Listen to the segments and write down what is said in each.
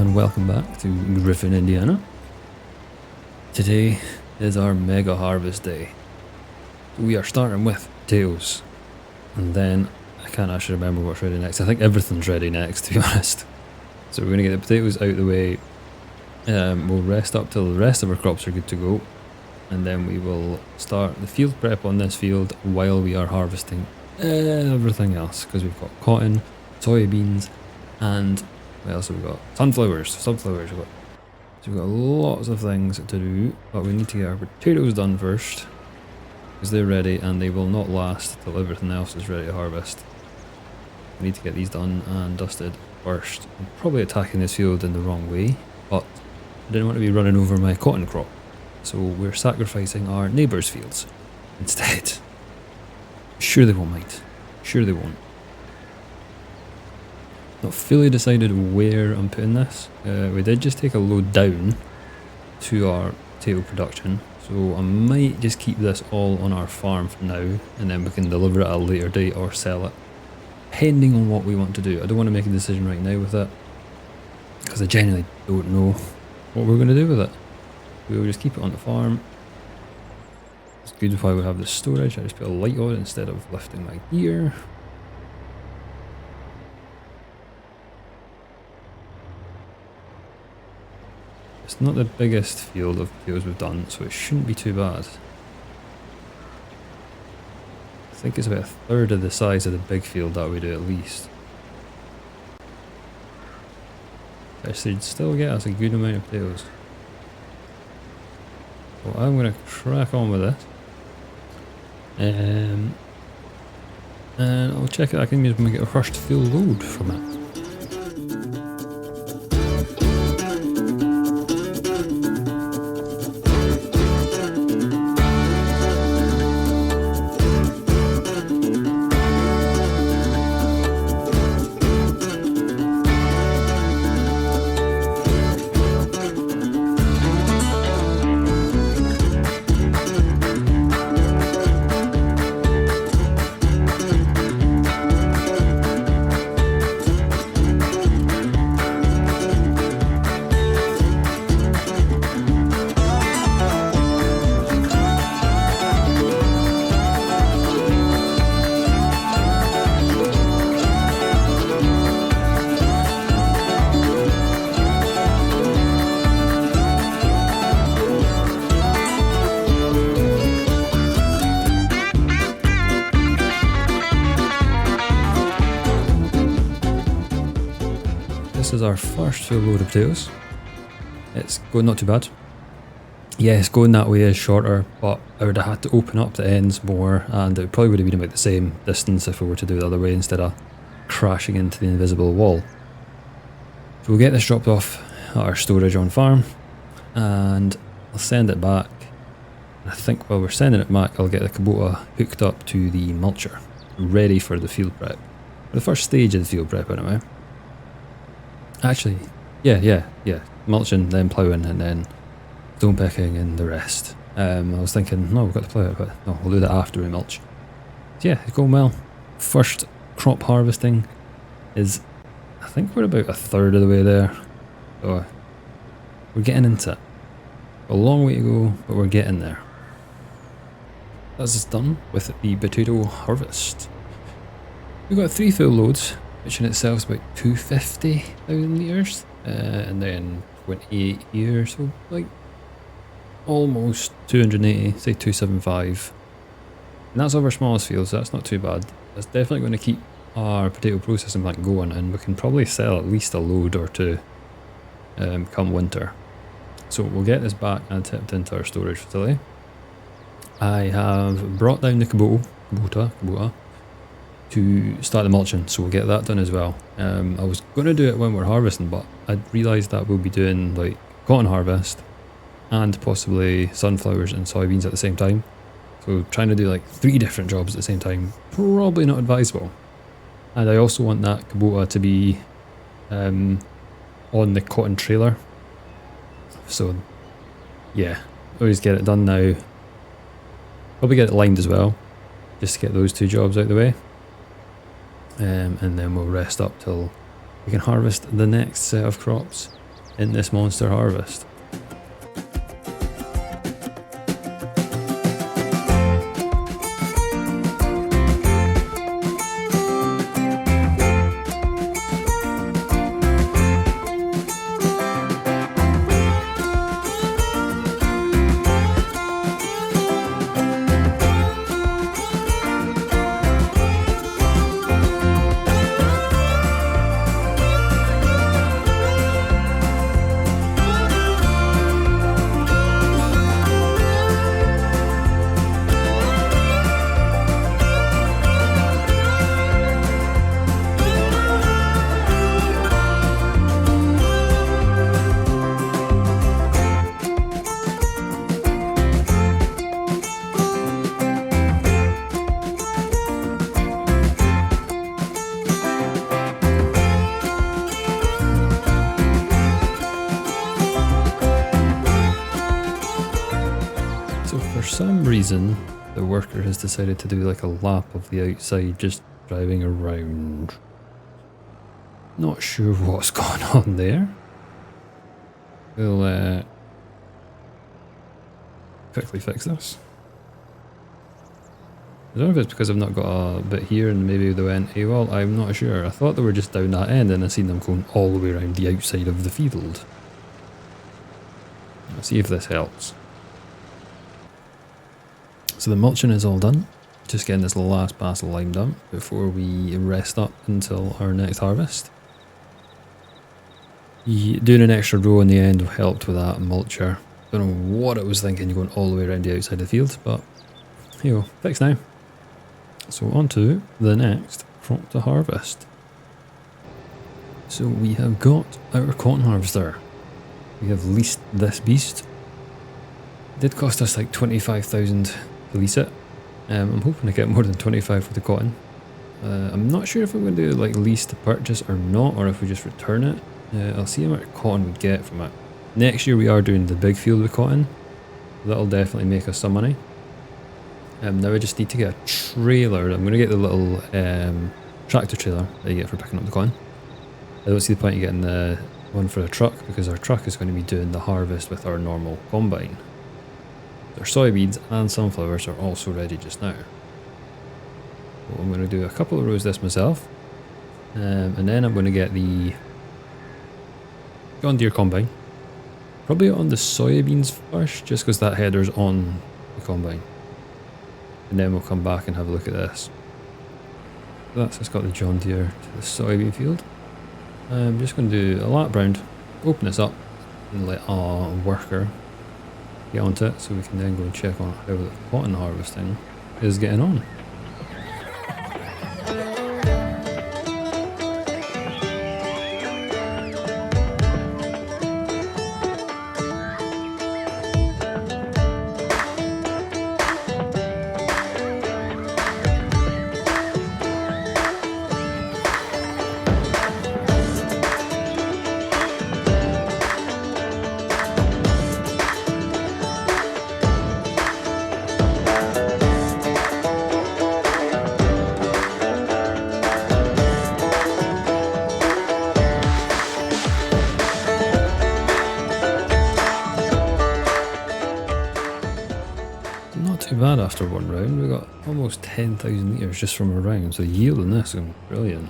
and welcome back to Griffin, Indiana. Today is our mega harvest day. We are starting with potatoes, and then I can't actually remember what's ready next. I think everything's ready next, to be honest. So we're going to get the potatoes out of the way. We'll rest up till the rest of our crops are good to go, and then we will start the field prep on this field while we are harvesting everything else, because we've got cotton, soybeans, and what else have we got? Sunflowers we've got. So we've got lots of things to do, but we need to get our potatoes done first, because they're ready and they will not last till everything else is ready to harvest. We need to get these done and dusted first. I'm probably attacking this field in the wrong way, but I didn't want to be running over my cotton crop, so we're sacrificing our neighbours' fields instead. Sure they won't mind. Sure they won't. Not fully decided where I'm putting this. We did just take a load down to our potato production, so I might just keep this all on our farm for now, and then we can deliver it at a later date or sell it, depending on what we want to do. I don't want to make a decision right now with it, because I genuinely don't know what we're going to do with it. We'll just keep it on the farm. It's good while we have the storage. I just put a light on instead of lifting my gear. It's not the biggest field of potatoes we've done, so it shouldn't be too bad. I think it's about a third of the size of the big field that we do at least. I should still get us a good amount of potatoes. So I'm going to crack on with it. And I'll check it. I can maybe get a first full load from it. This is our first full load of potatoes. It's going not too bad. Yes, going that way is shorter, but I would have had to open up the ends more, and it probably would have been about the same distance if we were to do it the other way instead of crashing into the invisible wall. So we'll get this dropped off at our storage on farm, and I'll send it back. I think while we're sending it back, I'll get the Kubota hooked up to the mulcher, ready for the field prep. For the first stage of the field prep anyway. Actually, yeah. Mulching, then ploughing, and then stone picking and the rest. I was thinking, no, we've got to plough it, but no, we'll do that after we mulch. So yeah, it's going well. First crop harvesting is, I think we're about a third of the way there. So we're getting into it. A long way to go, but we're getting there. That's us done with the potato harvest. We've got 3 full loads, which in itself is about 250,000 litres, and then 28 here, so like almost 280, say 275. And that's our smallest field, so that's not too bad. That's definitely going to keep our potato processing plant going, and we can probably sell at least a load or two come winter. So we'll get this back and tipped into our storage facility. I have brought down the Kubota to start the mulching, so we'll get that done as well. I was going to do it when we're harvesting, but I realised that we'll be doing like cotton harvest and possibly sunflowers and soybeans at the same time. So trying to do like 3 different jobs at the same time, probably not advisable. And I also want that Kubota to be on the cotton trailer. So yeah, always get it done now. Probably get it lined as well, just to get those 2 jobs out of the way. And then we'll rest up till we can harvest the next set of crops. in this monster harvest. For some reason, the worker has decided to do like a lap of the outside, just driving around. Not sure what's going on there. We'll quickly fix this. I don't know if it's because I've not got a bit here and maybe they went AWOL, I'm not sure. I thought they were just down that end and I seen them going all the way around the outside of the field. Let's see if this helps. So the mulching is all done. Just getting this last pass of lime done before we rest up until our next harvest. Doing an extra row in the end helped with that mulcher. Don't know what it was thinking going all the way around the outside of the field, but here we go, fixed now. So on to the next crop to harvest. So we have got our cotton harvester. We have leased this beast. It did cost us like 25,000 to lease it. I'm hoping to get more than 25 for the cotton. I'm not sure if I'm going to do like lease to purchase or not, or if we just return it. I'll see how much cotton we get from it. Next year we are doing the big field with cotton. That'll definitely make us some money. Now I just need to get a trailer. I'm going to get the little tractor trailer that you get for picking up the cotton. I don't see the point of getting the one for a truck because our truck is going to be doing the harvest with our normal combine. Our soybeans and sunflowers are also ready just now. So I'm going to do a couple of rows of this myself. And then I'm going to get the John Deere combine. Probably on the soybeans first, just because that header's on the combine. And then we'll come back and have a look at this. So that's just got the John Deere to the soybean field. I'm just going to do a lap round, open this up, and let our worker get onto it so we can then go and check on how the cotton harvesting is getting on. Not too bad after one round. We got almost 10,000 litres just from a round, so the yield on this is brilliant.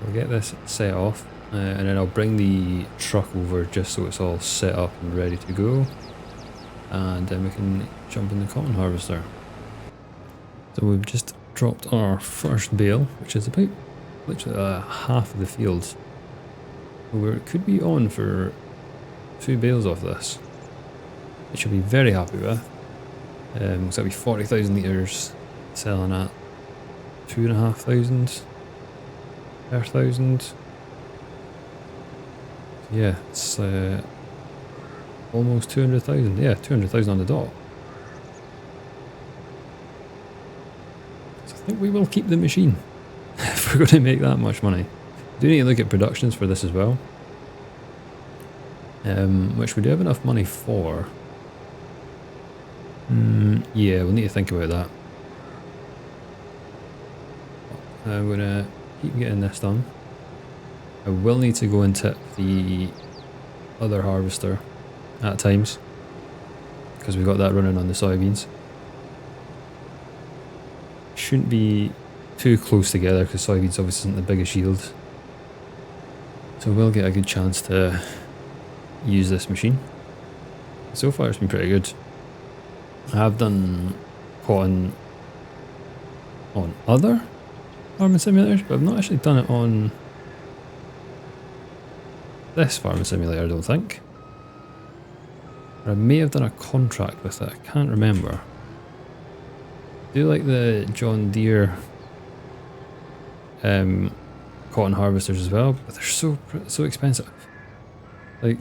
We'll get this set off and then I'll bring the truck over just so it's all set up and ready to go, and then we can jump in the cotton harvester. So we've just dropped our first bale, which is about literally half of the field. We could be on for 2 bales off this, which I'll be very happy with. So that'll be 40,000 litres selling at 2,500 per thousand. Yeah, it's almost 200,000. Yeah, 200,000 on the dot. So I think we will keep the machine if we're going to make that much money. We do need to look at productions for this as well, which we do have enough money for. Yeah, we'll need to think about that. I'm going to keep getting this done. I will need to go and tip the other harvester at times because we've got that running on the soybeans. Shouldn't be too close together because soybeans obviously isn't the biggest yield. So we'll get a good chance to use this machine. So far it's been pretty good. I have done cotton on other farming simulators, but I've not actually done it on this farming simulator, I don't think. Or I may have done a contract with it, I can't remember. I do like the John Deere cotton harvesters as well, but they're so expensive. Like,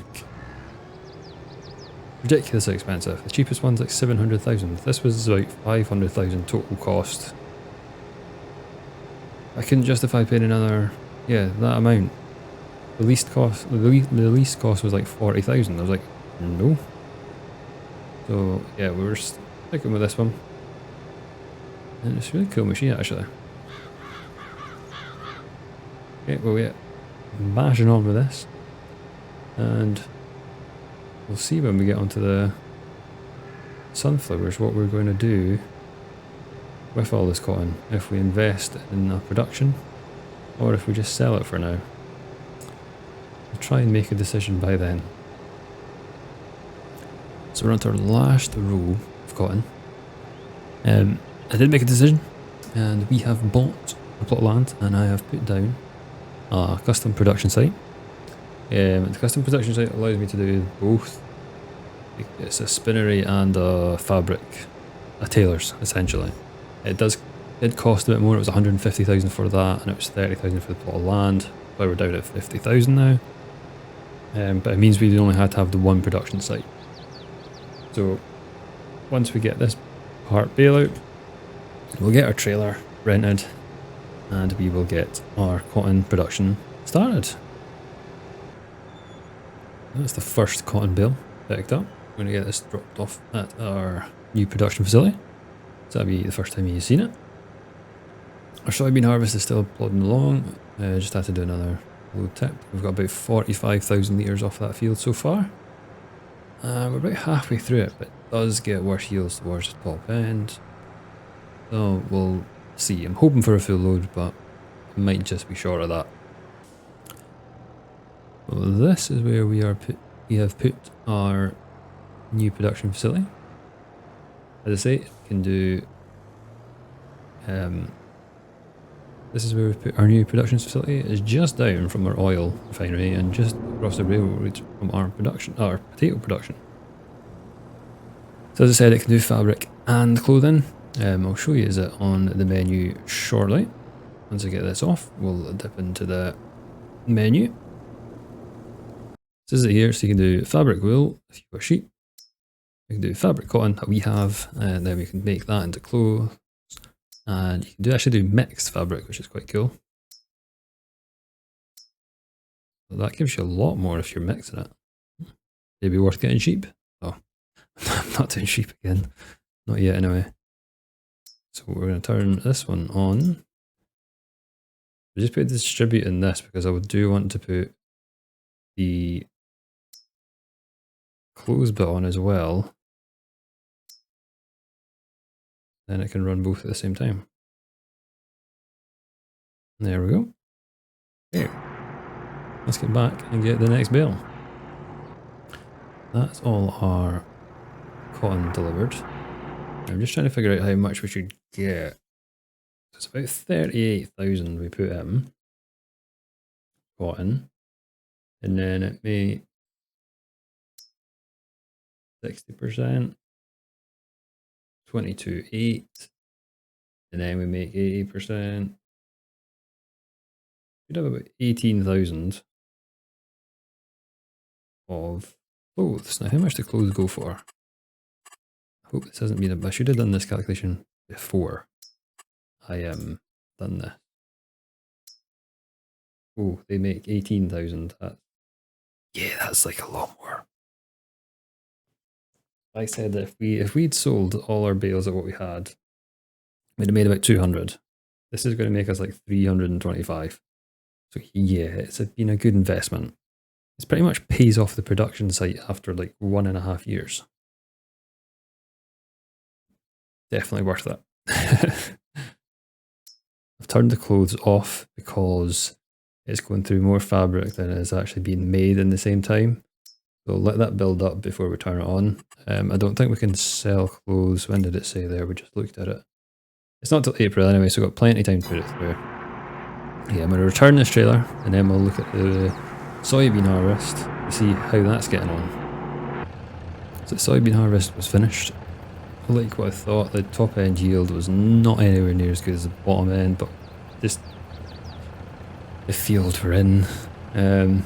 ridiculously expensive. The cheapest one's like 700,000. This was like 500,000 total cost. I couldn't justify paying another, that amount. The least cost was like 40,000. I was like, no. So yeah, we were sticking with this one. And it's a really cool machine actually. Okay, well yeah, mashing on with this. And we'll see when we get onto the sunflowers what we're going to do with all this cotton. If we invest in the production or if we just sell it for now. We'll try and make a decision by then. So we're on to our last row of cotton. I did make a decision and we have bought a plot of land and I have put down a custom production site. The custom production site allows me to do both. It's a spinnery and a fabric, a tailor's essentially. It cost a bit more, it was 150,000 for that and it was 30,000 for the plot of land. So we're down at 50,000 now. But it means we only had to have the one production site. So once we get this part bailout, we'll get our trailer rented and we will get our cotton production started. That's the first cotton bale picked up. We're going to get this dropped off at our new production facility. So that'll be the first time you've seen it. Our soybean harvest is still plodding along. Just had to do another load tip. We've got about 45,000 litres off that field so far. We're about halfway through it, but it does get worse yields towards the top end. So we'll see. I'm hoping for a full load, but it might just be short of that. Well, this is where we have put our new production facility. As I say, we can do. This is where we've put our new production facility. It's just down from our oil refinery and just across the railroad from our potato production. So as I said, it can do fabric and clothing. I'll show you it on the menu shortly. Once I get this off, we'll dip into the menu. This is it here, so you can do fabric wool if you've got sheep. You can do fabric cotton that we have, and then we can make that into clothes. And you can actually do mixed fabric, which is quite cool. So that gives you a lot more if you're mixing it. Maybe worth getting sheep. Oh, I'm not doing sheep again. Not yet anyway. So we're going to turn this one on. I just put distribute in this because I do want to put the close bit on as well. Then it can run both at the same time. There we go. Okay. Let's get back and get the next bale. That's all our cotton delivered. I'm just trying to figure out how much we should get. It's about 38,000 we put in cotton. And then it may 60%, 22.8, and then we make 80%. We'd have about 18,000 of clothes. Now, how much do clothes go for? I hope this hasn't been I should have done this calculation before I done this. Oh, they make 18,000. Yeah, that's like a lot more. I said that if we'd sold all our bales at what we had, we'd have made about 200. This is going to make us like 325. So yeah, it's been a good investment. It's pretty much pays off the production site after like 1.5 years. Definitely worth it. I've turned the clothes off because it's going through more fabric than is actually being made in the same time. So let that build up before we turn it on. I don't think we can sell clothes. When did it say there? We just looked at it. It's not till April anyway, so we've got plenty of time to put it through. Yeah, I'm going to return this trailer and then we'll look at the soybean harvest to see how that's getting on. So the soybean harvest was finished. Like what I thought, the top end yield was not anywhere near as good as the bottom end, but just the field we're in. I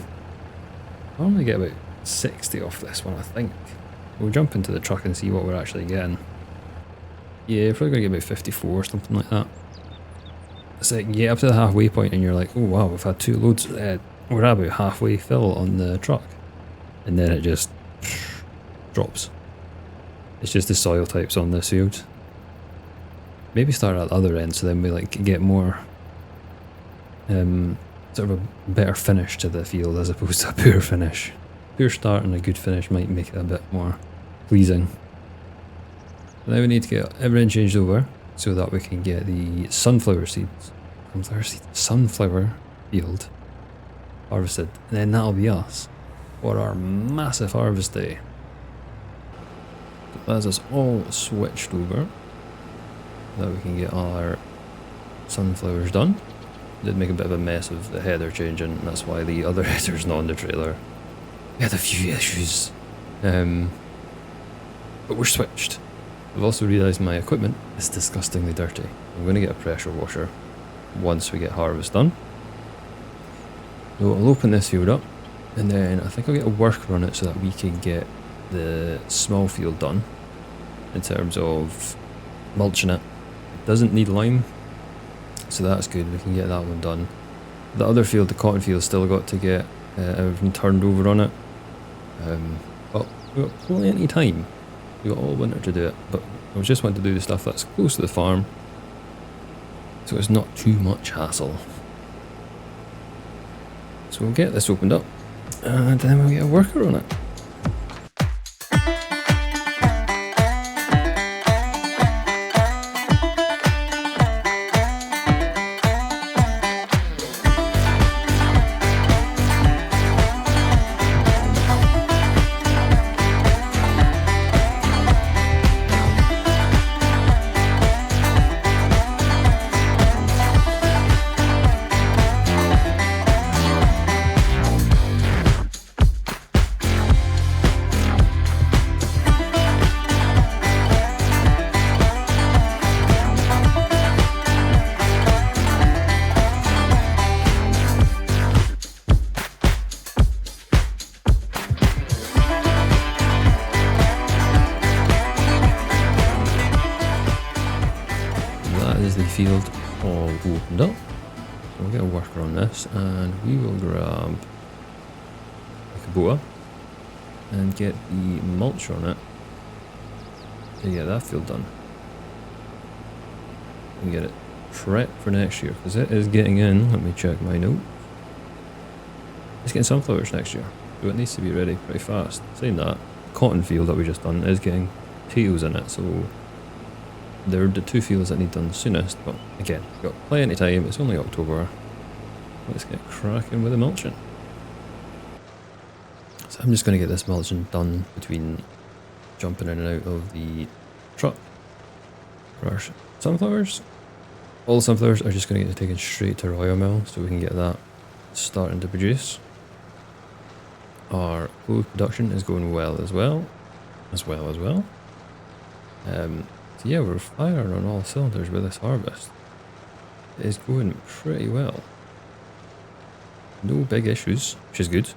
only get about 60 off this one, I think. We'll jump into the truck and see what we're actually getting. Yeah, probably gonna get about 54 or something like that. It's like, yeah, up to the halfway point and you're like, oh wow, we've had 2 loads. We're about halfway fill on the truck. And then it just drops. It's just the soil types on this field. Maybe start at the other end so then we like get more sort of a better finish to the field as opposed to a poor finish. Poor start and a good finish might make it a bit more pleasing. Now we need to get everything changed over so that we can get the sunflower field harvested. And then that'll be us for our massive harvest day. So that's us all switched over so that we can get our sunflowers done. Did make a bit of a mess of the header changing, and that's why the other header's not on the trailer. We had a few issues, but we're switched. I've also realised my equipment is disgustingly dirty. I'm going to get a pressure washer once we get harvest done. So I'll open this field up, and then I think I'll get a worker on it so that we can get the small field done in terms of mulching it. It doesn't need lime, so that's good, we can get that one done. The other field, the cotton field, still got to get everything turned over on it. But we've got plenty of time. We've got all winter to do it, but I just want to do the stuff that's close to the farm so it's not too much hassle. So we'll get this opened up and then we'll get a worker on it. The field all opened up, so we'll get a worker on this and we will grab a Kubota and get the mulch on it to get that field done and get it prepped for next year, because it is getting in. Let me check my note. It's getting sunflowers next year, so it needs to be ready pretty fast. Saying that, the cotton field that we just done is getting potatoes in it, so they're the 2 fields that need done the soonest, but again, we've got plenty of time, it's only October. Let's get cracking with the mulching. So I'm just going to get this mulching done between jumping in and out of the truck. For our sunflowers, all the sunflowers are just going to get taken straight to Royal Mill so we can get that starting to produce. Our clothes production is going well as well. So yeah, we're firing on all cylinders with this harvest. It is going pretty well. No big issues, which is good.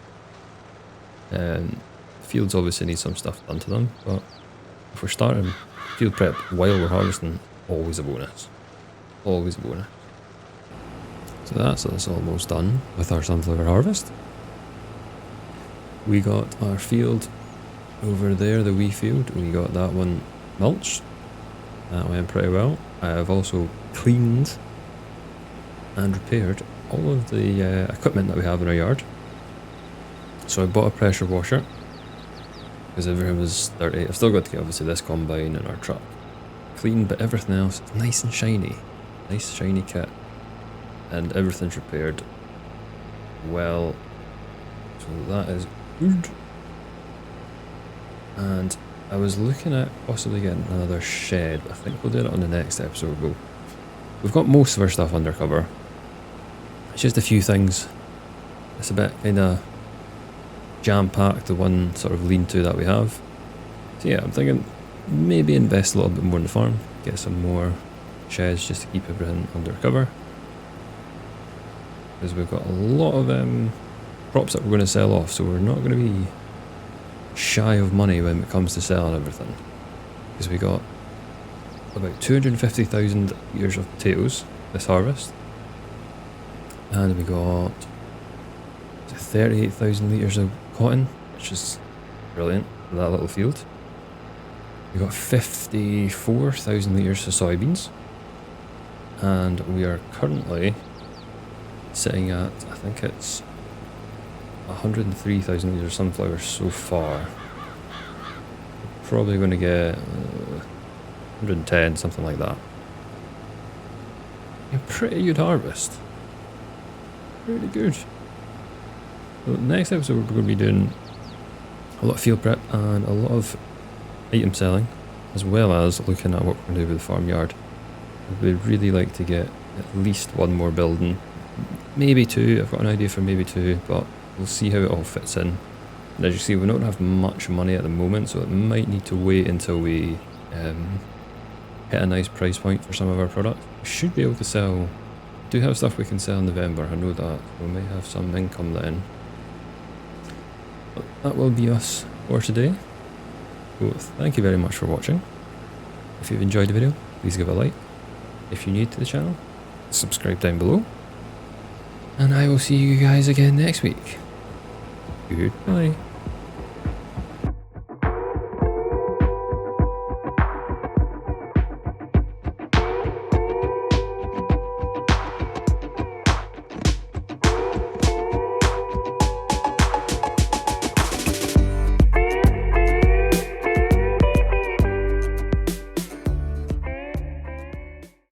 Fields obviously need some stuff done to them, but if we're starting field prep while we're harvesting, always a bonus. Always a bonus. So that's us almost done with our sunflower harvest. We got our field over there, the wee field, we got that one mulched. That went pretty well. I have also cleaned and repaired all of the equipment that we have in our yard. So I bought a pressure washer because everything was dirty. I've still got to get obviously this combine and our truck clean, but everything else is nice and shiny. Nice shiny kit. And everything's repaired well. So that is good. And I was looking at possibly getting another shed, but I think we'll do it on the next episode. We've got most of our stuff under cover. It's just a few things. It's a bit kind of jam-packed, the one sort of lean-to that we have. So yeah, I'm thinking maybe invest a little bit more in the farm, get some more sheds just to keep everything under cover. Because we've got a lot of crops that we're going to sell off, so we're not going to be shy of money when it comes to selling everything. Because we got about 250,000 ears of potatoes this harvest. And we got 38,000 litres of cotton, which is brilliant for that little field. We got 54,000 litres of soybeans. And we are currently sitting at, I think it's 103,000 litres of sunflowers so far. Probably going to get 110, something like that. A pretty good harvest. Pretty good. So next episode we're going to be doing a lot of field prep and a lot of item selling, as well as looking at what we're going to do with the farmyard. We'd really like to get at least one more building, maybe two. I've got an idea for maybe two, but we'll see how it all fits in. And as you see, we don't have much money at the moment, so it might need to wait until we hit a nice price point for some of our products. We should be able to sell. We do have stuff we can sell in November, I know that. We may have some income then. But that will be us for today. So thank you very much for watching. If you've enjoyed the video, please give it a like. If you're new to the channel, subscribe down below. And I will see you guys again next week. Goodbye.